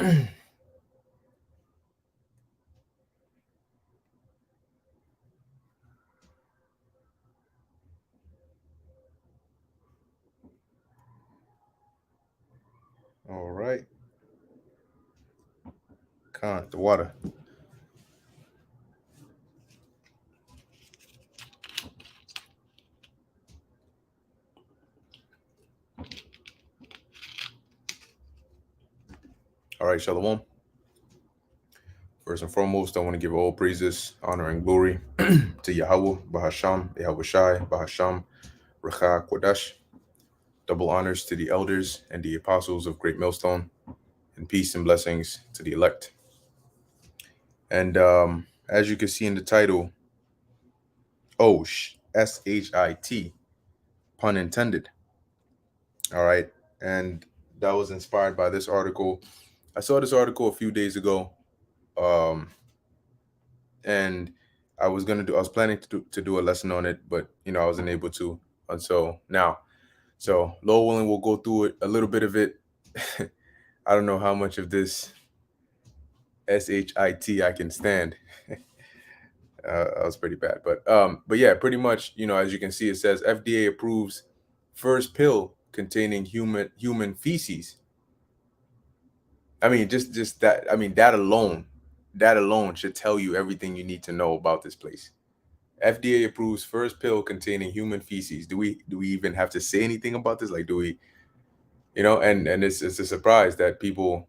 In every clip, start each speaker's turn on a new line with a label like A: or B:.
A: All right. The water. All right, Shalom. First and foremost, I want to give all praises, honor, and glory to Yahweh, Bahasham, Yahweh Shai, Bahasham, Recha Kodash. Double honors to the elders and the apostles of Great Millstone, and peace and blessings to the elect. And as you can see in the title, Ohh Shit, pun intended. All right. And that was inspired by this article. I saw this article a few days ago. Um, and I was planning to do a lesson on it, but I wasn't able to until now. So Lord willing, we'll go through it, a little bit of it. I don't know how much of this shit I can stand. That was pretty bad, but yeah, pretty much, as you can see, it says FDA approves first pill containing human feces. I mean, just that. I mean, that alone should tell you everything you need to know about this place. FDA approves first pill containing human feces. Do we even have to say anything about this? Like, do we, and it's a surprise that people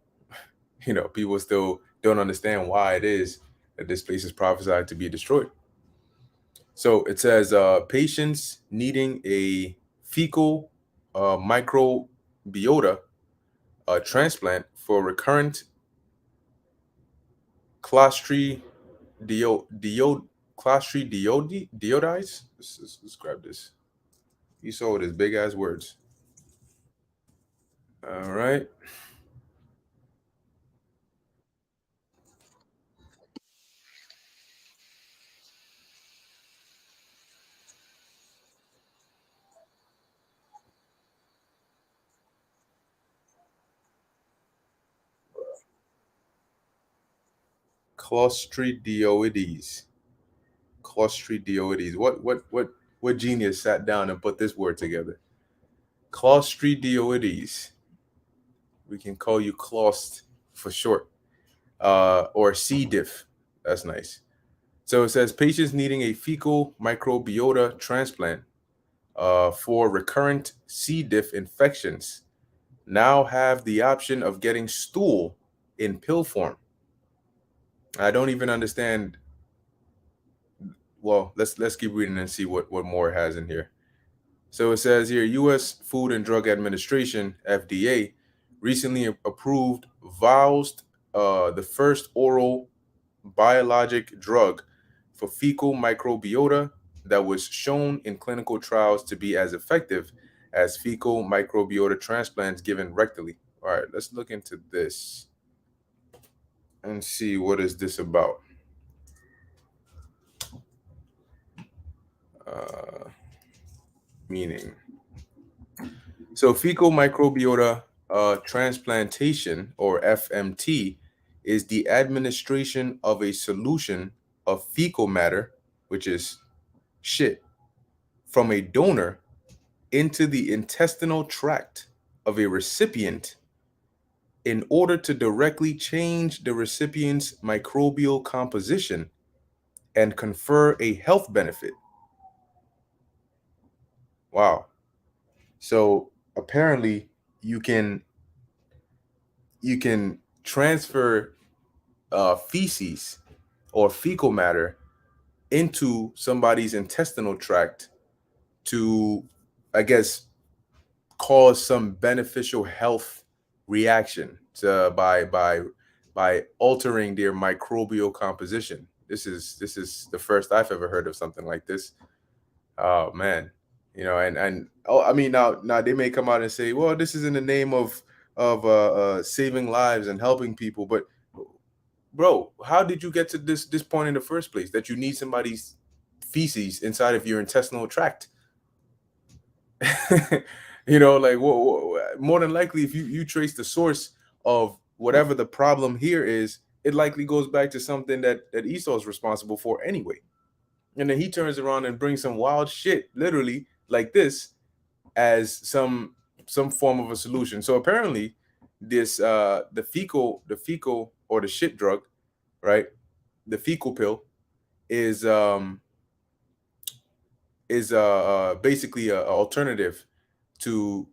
A: still don't understand why it is that this place is prophesied to be destroyed. So it says patients needing a fecal microbiota transplant for recurrent clostridio clostridioditis. Let's grab this. You saw it as big ass words. All right. Clostridioides. Clostridioides. What genius sat down and put this word together? Clostridioides. We can call you Clost for short. Or C. diff. That's nice. So it says patients needing a fecal microbiota transplant for recurrent C. diff infections now have the option of getting stool in pill form. I don't even understand. Well, let's keep reading and see what more it has in here. So it says here, U.S. Food and Drug Administration (FDA) recently approved Vowst, the first oral biologic drug for fecal microbiota that was shown in clinical trials to be as effective as fecal microbiota transplants given rectally. All right, let's look into this and see what is this about. Uh, Meaning. So fecal microbiota transplantation, or FMT, is the administration of a solution of fecal matter, which is shit, from a donor into the intestinal tract of a recipient in order to directly change the recipient's microbial composition and confer a health benefit. Wow. So apparently you can transfer feces or fecal matter into somebody's intestinal tract to, I guess, cause some beneficial health reaction by altering their microbial composition. This is the first I've ever heard of something like this. Oh man, and oh, I mean, now they may come out and say, well, this is in the name of saving lives and helping people, but bro, how did you get to this point in the first place that you need somebody's feces inside of your intestinal tract? Like more than likely, if you trace the source of whatever the problem here is, it likely goes back to something that Esau is responsible for anyway. And then he turns around and brings some wild shit, literally like this, as some form of a solution. So apparently, this the fecal or the shit drug, right? The fecal pill is basically a alternative to,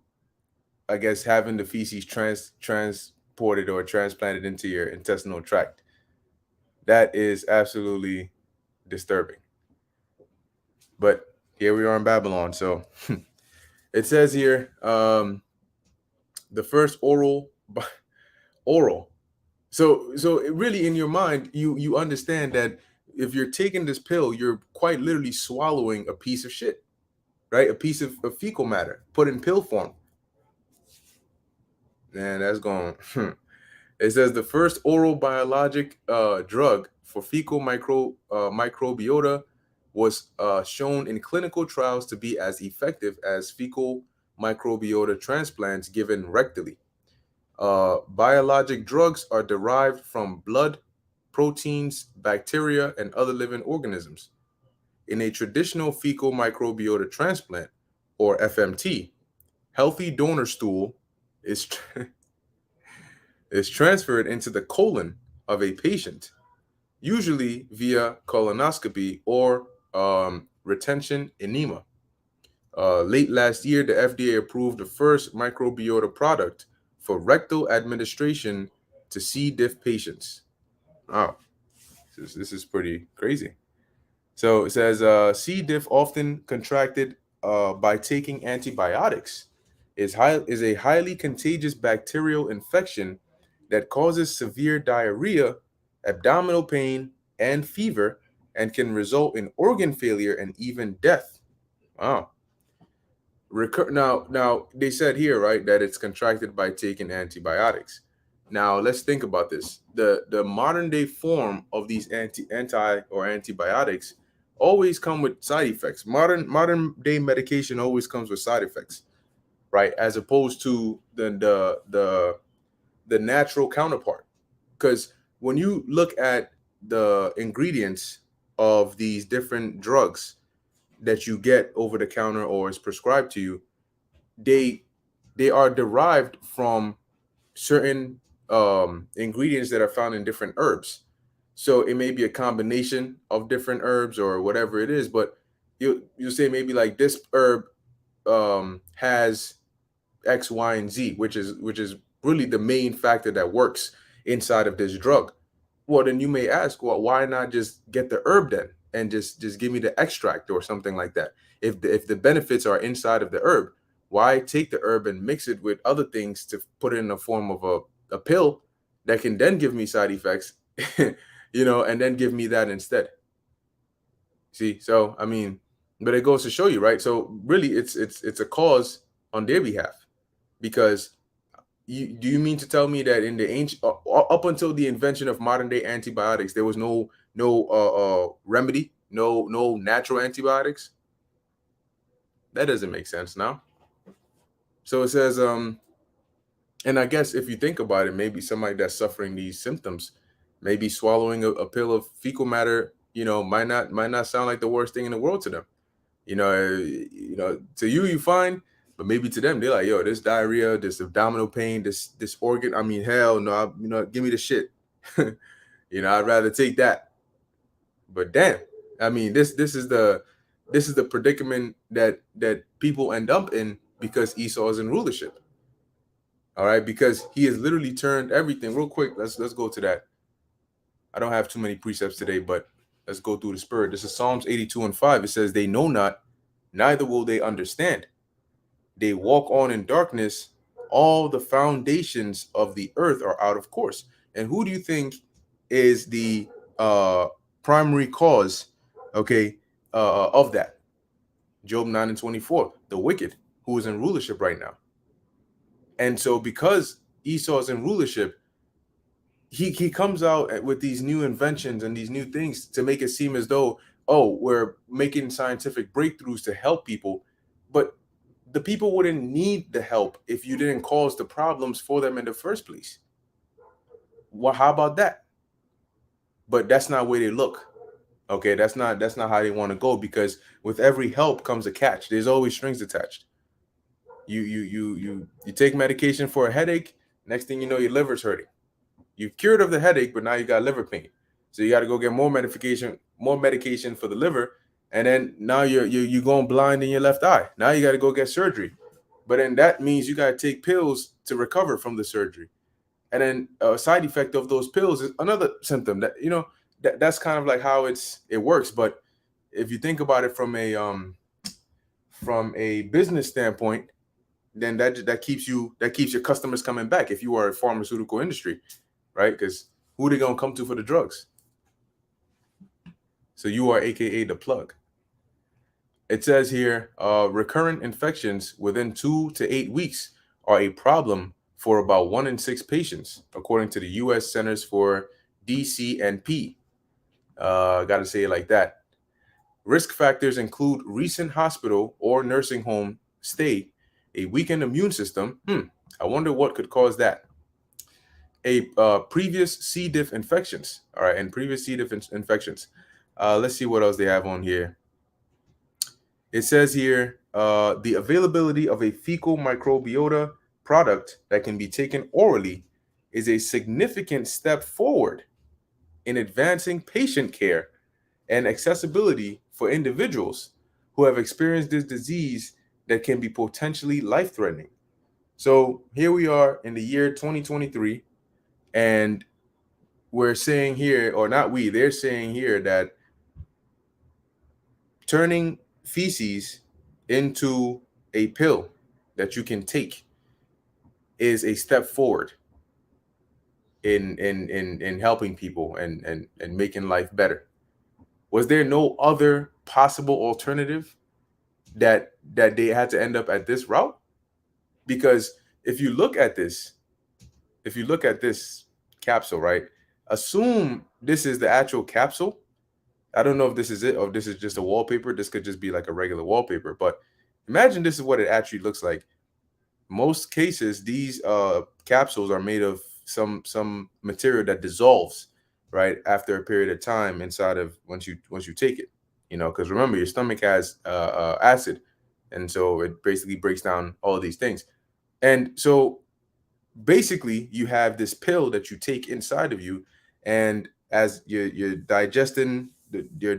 A: I guess, having the feces transported or transplanted into your intestinal tract. That is absolutely disturbing. But here we are in Babylon. So it says here, the first oral. So really, in your mind, you understand that if you're taking this pill, you're quite literally swallowing a piece of shit, right? A piece of fecal matter put in pill form. Man, that's going. It says the first oral biologic drug for fecal microbiota was shown in clinical trials to be as effective as fecal microbiota transplants given rectally. Biologic drugs are derived from blood, proteins, bacteria, and other living organisms. In a traditional fecal microbiota transplant, or FMT, healthy donor stool is is transferred into the colon of a patient, usually via colonoscopy or retention enema. Late last year, the FDA approved the first microbiota product for rectal administration to C. diff patients. Wow, this is pretty crazy. So it says C. diff, often contracted by taking antibiotics, is a highly contagious bacterial infection that causes severe diarrhea, abdominal pain, and fever, and can result in organ failure and even death. Wow. Now they said here, right, that it's contracted by taking antibiotics. Now let's think about this. The modern day form of these anti or antibiotics always come with side effects. Modern day medication always comes with side effects, right? As opposed to the natural counterpart. Because when you look at the ingredients of these different drugs that you get over the counter or is prescribed to you, they they are derived from certain ingredients that are found in different herbs. So it may be a combination of different herbs or whatever it is, but you say maybe like this herb has X, Y, and Z, which is really the main factor that works inside of this drug. Well, then you may ask, well, why not just get the herb then and just give me the extract or something like that? If the benefits are inside of the herb, why take the herb and mix it with other things to put it in the form of a pill that can then give me side effects, and then give me that instead. See, so I mean, but it goes to show you, right? So really, it's a cause on their behalf, because do you mean to tell me that in the ancient up until the invention of modern day antibiotics, there was no remedy, no natural antibiotics? That doesn't make sense now. So it says and I guess if you think about it, maybe somebody that's suffering these symptoms, maybe swallowing a pill of fecal matter, might not sound like the worst thing in the world to them. To you fine, but maybe to them they're like, yo, this diarrhea, this abdominal pain, this organ. I mean, hell no, give me the shit. I'd rather take that. But damn, I mean, this is the predicament that people end up in because Esau is in rulership. All right, because he has literally turned everything. Real quick, let's go to that. I don't have too many precepts today, but let's go through the spirit. This is Psalms 82:5. It says, "They know not, neither will they understand. They walk on in darkness. All the foundations of the earth are out of course." And who do you think is the primary cause, okay, of that? Job 9:24, the wicked, who is in rulership right now. And so because Esau is in rulership, he comes out with these new inventions and these new things to make it seem as though, oh, we're making scientific breakthroughs to help people. But the people wouldn't need the help if you didn't cause the problems for them in the first place. Well, how about that? But that's not where they look. Okay, that's not how they want to go, because with every help comes a catch. There's always strings attached. You take medication for a headache. Next thing you know, your liver's hurting. You've cured of the headache, but now you got liver pain. So you got to go get more medication for the liver, and then now you're going blind in your left eye. Now you got to go get surgery, but then that means you got to take pills to recover from the surgery, and then a side effect of those pills is another symptom that that's kind of like how it works. But if you think about it from a business standpoint, then that keeps your customers coming back. If you are a pharmaceutical industry, right? Because who they gonna come to for the drugs? So you are AKA the plug. It says here, recurrent infections within 2 to 8 weeks are a problem for about 1 in 6 patients, according to the U.S. Centers for DCNP. Got to say it like that. Risk factors include recent hospital or nursing home stay, a weakened immune system. I wonder what could cause that. Previous C. diff infections. All right, and previous C. diff infections. Let's see what else they have on here. It says here, the availability of a fecal microbiota product that can be taken orally is a significant step forward in advancing patient care and accessibility for individuals who have experienced this disease that can be potentially life-threatening. So here we are in the year 2023, and we're saying here, or not we, they're saying here that turning feces into a pill that you can take is a step forward in helping people and making life better. Was there no other possible alternative that they had to end up at this route? Because if you look at this capsule, right? Assume this is the actual capsule. I don't know if this is it or if this is just a wallpaper. This could just be like a regular wallpaper, but imagine this is what it actually looks like. Most cases, these capsules are made of some material that dissolves right after a period of time inside of once you take it. Because remember, your stomach has acid, and so it basically breaks down all of these things. And so basically, you have this pill that you take inside of you, and as you're digesting, your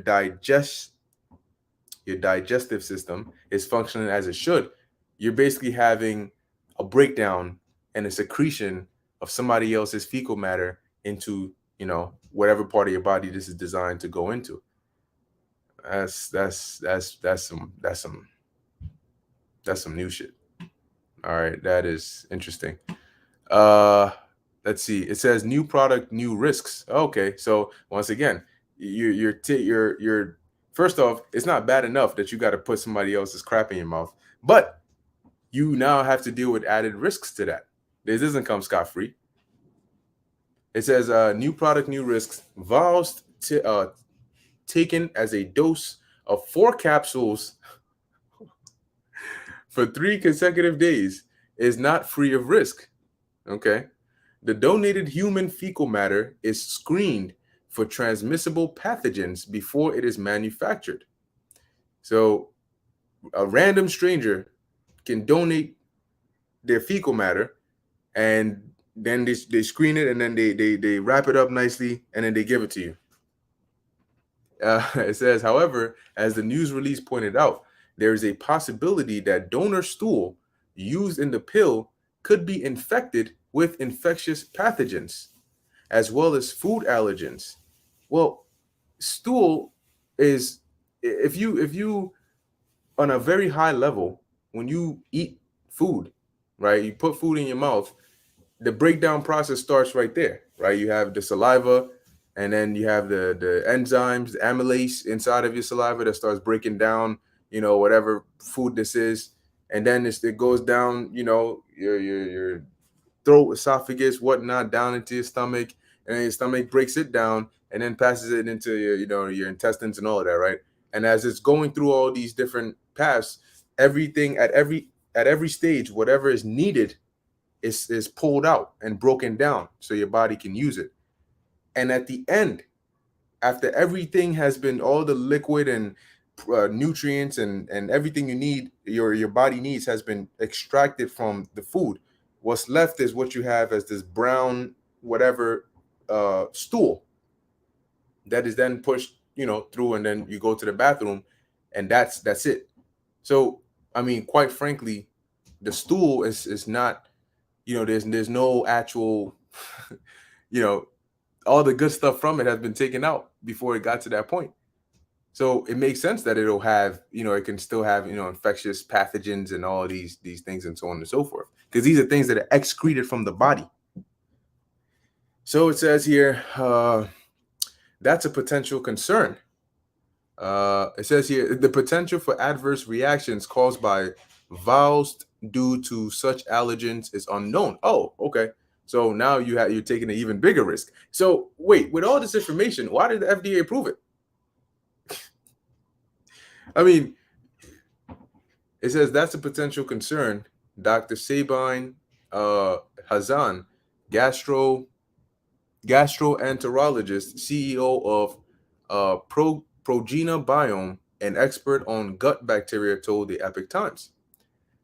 A: digestive system is functioning as it should, you're basically having a breakdown and a secretion of somebody else's fecal matter into whatever part of your body this is designed to go into. That's some new shit. All right, that is interesting. Let's see. It says new product, new risks. Okay, so once again, you're first off, it's not bad enough that you got to put somebody else's crap in your mouth, but you now have to deal with added risks to that. This doesn't come scot-free. It says new product, new risks. Vials taken as a dose of 4 capsules for 3 consecutive days is not free of risk. Okay. The donated human fecal matter is screened for transmissible pathogens before it is manufactured. So a random stranger can donate their fecal matter, and then they screen it, and then they wrap it up nicely, and then they give it to you. It says, however, as the news release pointed out, there is a possibility that donor stool used in the pill could be infected with infectious pathogens, as well as food allergens. Well, stool is, if you on a very high level, when you eat food, right? You put food in your mouth, the breakdown process starts right there, right? You have the saliva, and then you have the enzymes, the amylase inside of your saliva that starts breaking down, whatever food this is, and then it goes down, your throat, esophagus, whatnot, down into your stomach, and then your stomach breaks it down and then passes it into your intestines and all of that, right? And as it's going through all these different paths, everything at every stage, whatever is needed is pulled out and broken down so your body can use it. And at the end, after everything has been, all the liquid and nutrients and everything you need, your body needs, has been extracted from the food, what's left is what you have as this brown whatever stool that is then pushed, through, and then you go to the bathroom, and that's it. So I mean, quite frankly, the stool is not, there's no actual you know all the good stuff from it has been taken out before it got to that point. So it makes sense that it'll have, it can still have, infectious pathogens and all of these things and so on and so forth, because these are things that are excreted from the body. So it says here, that's a potential concern. It says here, the potential for adverse reactions caused by vows due to such allergens is unknown. Oh, okay. So now you're taking an even bigger risk. So wait, with all this information, why did the FDA approve it? I mean, it says that's a potential concern. Dr. Sabine Hazan, gastroenterologist, CEO of Progena Biome, an expert on gut bacteria, told the Epic Times,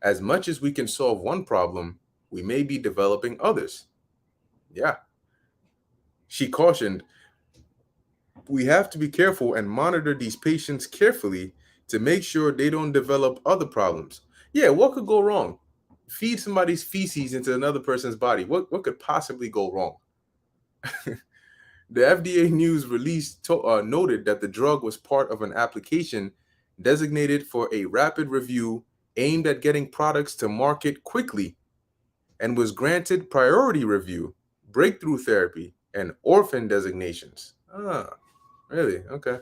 A: "As much as we can solve one problem, we may be developing others." Yeah. She cautioned, "We have to be careful and monitor these patients carefully to make sure they don't develop other problems." Yeah, what could go wrong? Feed somebody's feces into another person's body. What could possibly go wrong? The FDA news release noted that the drug was part of an application designated for a rapid review aimed at getting products to market quickly, and was granted priority review, breakthrough therapy, and orphan designations. Ah, really? Okay.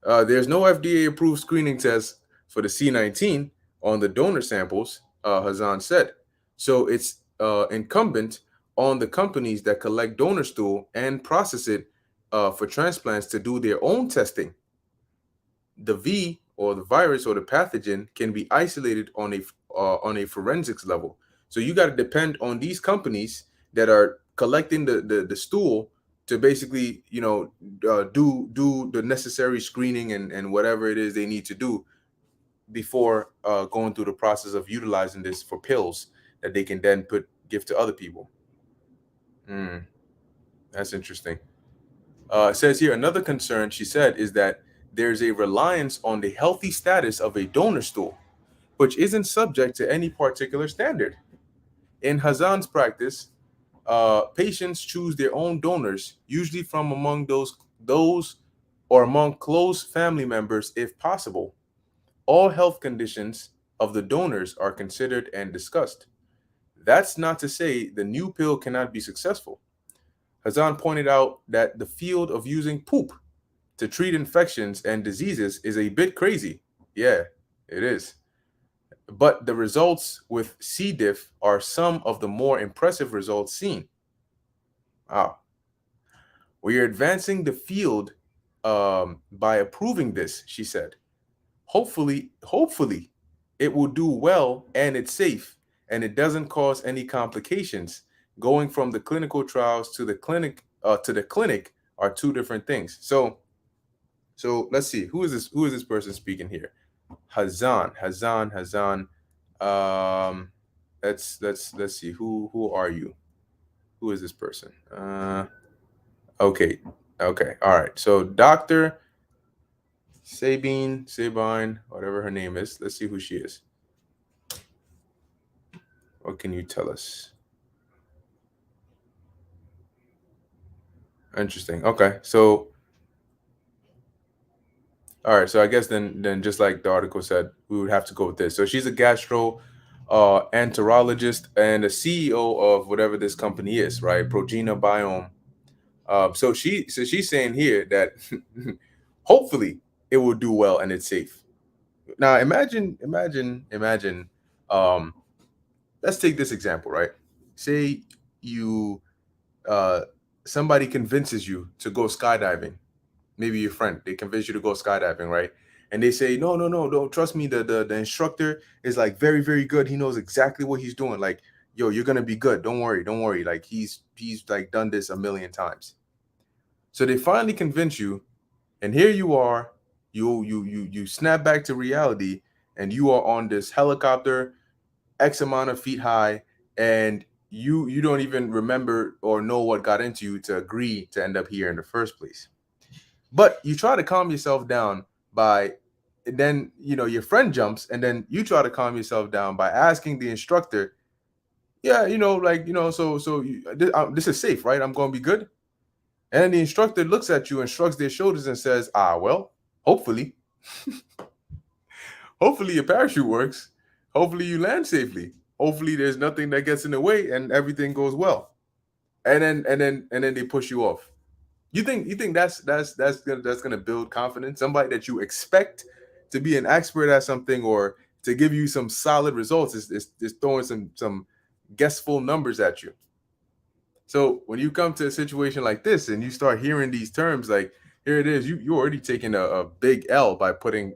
A: There's no FDA-approved screening test for the C19 on the donor samples, Hazan said. So it's incumbent on the companies that collect donor stool and process it for transplants to do their own testing. The V, or the virus or the pathogen, can be isolated on a forensics level. So you got to depend on these companies that are collecting the stool to basically, do the necessary screening and whatever it is they need to do before going through the process of utilizing this for pills that they can then give to other people. That's interesting. It says here, another concern, she said, is that there's a reliance on the healthy status of a donor stool, which isn't subject to any particular standard. In Hazan's practice, patients choose their own donors, usually from among those or among close family members if possible. All health conditions of the donors are considered and discussed. That's not to say the new pill cannot be successful. Hazan pointed out that the field of using poop to treat infections and diseases is a bit crazy. Yeah, it is. But the results with C. diff are some of the more impressive results seen. Wow. We are advancing the field by approving this, she said. Hopefully, it will do well and it's safe and it doesn't cause any complications. Going from the clinical trials to the clinic are two different things. So let's see. Who is this person speaking here? Hazan. Let's see. Who are you? Who is this person? Okay. Okay. All right. So Dr. Sabine, whatever her name is. Let's see who she is. What can you tell us? Interesting. Okay. So all right. So I guess then just like the article said, we would have to go with this. So she's a enterologist and a CEO of whatever this company is, right? Progena Biome. So she's saying here that hopefully it will do well and it's safe. Now imagine. Um, let's take this example, right? Say you uh somebody convinces you to go skydiving. Maybe your friend, they convince you to go skydiving, right? And they say, no, don't trust me. The instructor is like very, very good. He knows exactly what he's doing. Like yo, you're gonna be good. Don't worry, don't worry. Like he's like done this a million times. So they finally convince you, and here you are, you snap back to reality, and you are on this helicopter X amount of feet high, and you don't even remember or know what got into you to agree to end up here in the first place. But you try to calm yourself down by, then your friend jumps, and then you try to calm yourself down by asking the instructor, yeah, this is safe, right? I'm going to be good. And then the instructor looks at you and shrugs their shoulders and says, well, hopefully. Hopefully your parachute works. Hopefully you land safely. Hopefully there's nothing that gets in the way and everything goes well. And then they push you off. You think that's gonna build confidence? Somebody that you expect to be an expert at something or to give you some solid results is throwing some guessful numbers at you. So when you come to a situation like this and you start hearing these terms, like here it is, you're already taking a big L by putting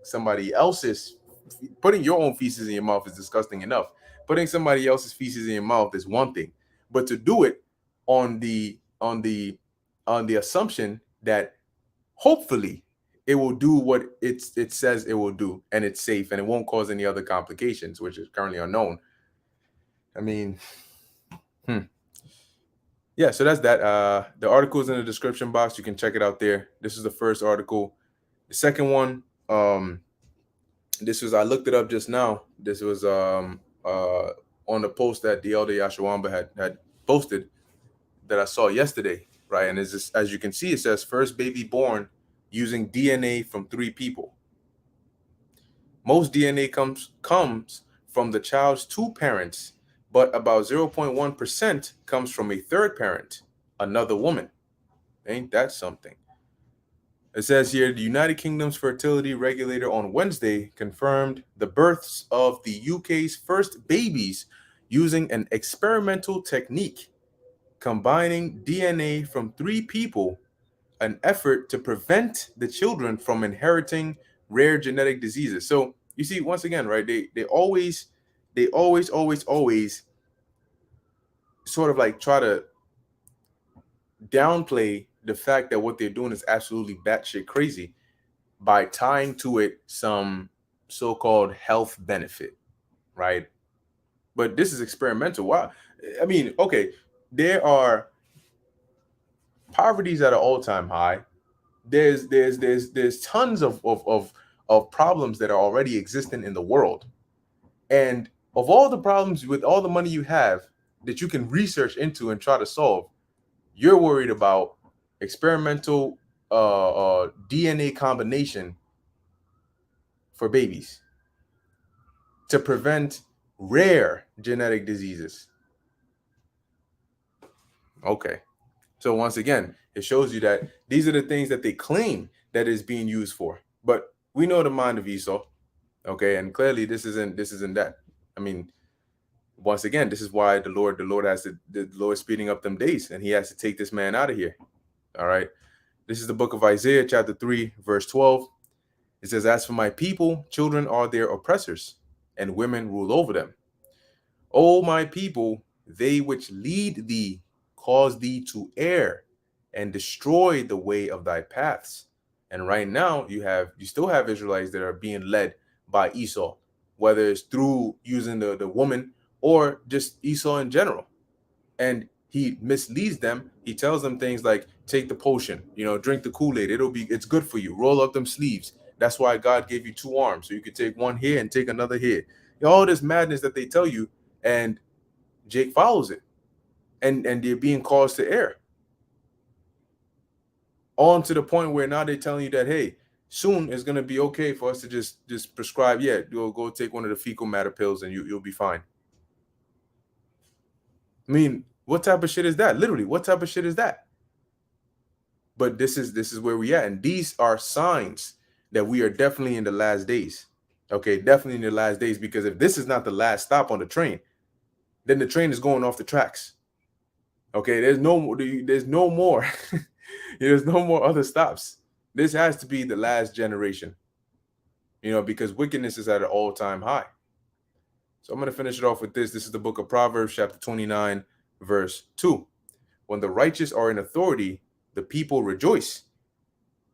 A: your own feces in your mouth is disgusting enough. Putting somebody else's feces in your mouth is one thing, but to do it on the assumption that hopefully it will do what it says it will do, and it's safe and it won't cause any other complications, which is currently unknown. I mean, yeah, so that's that. The article is in the description box. You can check it out there. This is the first article. The second one, this was, I looked it up just now. This was on the post that the elder Yashawamba had posted that I saw yesterday, right? And as you can see, it says first baby born using DNA from 3 people. Most DNA comes from the child's 2 parents, but about 0.1% comes from a third parent, another woman. Ain't that something? It says here, the United Kingdom's fertility regulator on Wednesday confirmed the births of the UK's first babies using an experimental technique combining DNA from 3 people, an effort to prevent the children from inheriting rare genetic diseases. So you see, once again, right, they always sort of like try to downplay the fact that what they're doing is absolutely batshit crazy by tying to it some so-called health benefit, right? But this is experimental. Why? I mean, okay, there are poverties at an all-time high. There's tons of problems that are already existing in the world, and of all the problems with all the money you have that you can research into and try to solve, you're worried about experimental DNA combination for babies to prevent rare genetic diseases. Okay. So once again, it shows you that these are the things that they claim that is being used for. But we know the mind of Esau. Okay, and clearly this isn't that. I mean, once again, this is why the Lord the Lord speeding up them days, and he has to take this man out of here. All right. This is the book of Isaiah, chapter 3, verse 12. It says, as for my people, children are their oppressors, and women rule over them. O my people, they which lead thee cause thee to err and destroy the way of thy paths. And right now you still have Israelites that are being led by Esau, whether it's through using the woman or just Esau in general. And he misleads them. He tells them things like, take the potion, drink the Kool-Aid. It's good for you. Roll up them sleeves. That's why God gave you 2 arms, so you could take one here and take another here. All this madness that they tell you, and Jake follows it. And they're being caused to err. On to the point where now they're telling you that, hey, soon it's gonna be okay for us to just prescribe, you'll go take one of the fecal matter pills and you'll be fine. I mean, what type of shit is that? Literally, what type of shit is that? But this is where we at, and these are signs that we are definitely in the last days. Okay, definitely in the last days, because if this is not the last stop on the train, then the train is going off the tracks. Okay, there's no more there's no more other stops. This has to be the last generation, because wickedness is at an all-time high. So I'm going to finish it off with this. This is the book of Proverbs, chapter 29, verse 2. When the righteous are in authority, the people rejoice.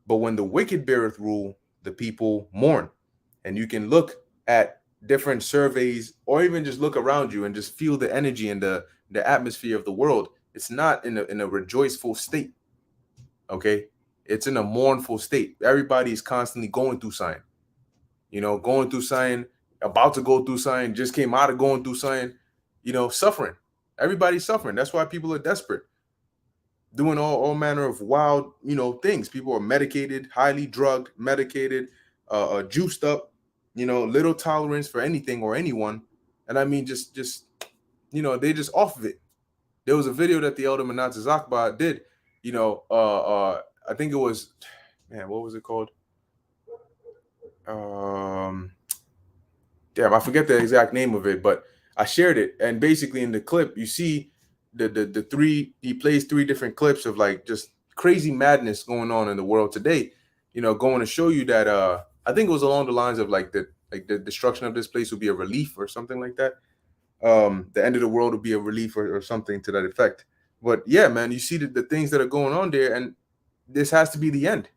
A: But when the wicked beareth rule, the people mourn. And you can look at different surveys or even just look around you and just feel the energy and the atmosphere of the world. It's not in a rejoiceful state. Okay. It's in a mournful state. Everybody is constantly going through something, going through something, about to go through something, just came out of going through something, suffering. Everybody's suffering. That's why people are desperate, doing all manner of wild, things. People are medicated, highly drugged, medicated, juiced up, little tolerance for anything or anyone. And I mean, just they just off of it. There was a video that the elder Manat Zakba did, I think it was, man, what was it called? Damn, I forget the exact name of it, but I shared it. And basically in the clip, you see the three, he plays three different clips of like just crazy madness going on in the world today, going to show you that I think it was along the lines of like the destruction of this place will be a relief or something like that. The end of the world will be a relief or something to that effect. But yeah, man, you see the things that are going on there, and this has to be the end.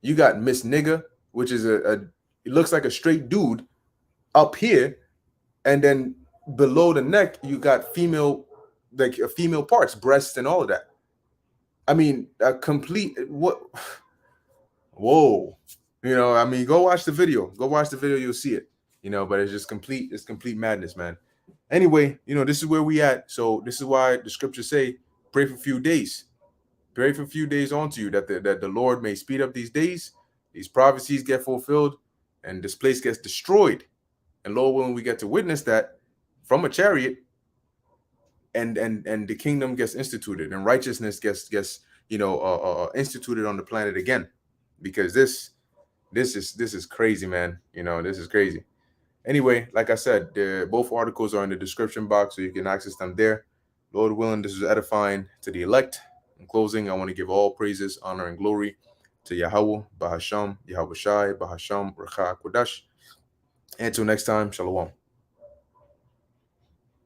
A: You got Miss Nigga, which is it looks like a straight dude up here, and then below the neck you got female, like female parts, breasts and all of that. I mean, a complete what? Whoa, I mean, go watch the video. You'll see it. But it's just complete. It's complete madness, man. Anyway, this is where we at. So this is why the scriptures say, pray for a few days. Pray for a few days onto you that the Lord may speed up these days, these prophecies get fulfilled, and this place gets destroyed. And Lord willing, we get to witness that from a chariot, and the kingdom gets instituted, and righteousness gets instituted on the planet again. Because this is crazy, man. This is crazy. Anyway, like I said, both articles are in the description box, so you can access them there. Lord willing, this is edifying to the elect. In closing, I want to give all praises, honor, and glory to Yahweh, Bahasham, Yahweh Shai, Bahasham, Recha Kodash. Until next time, Shalom.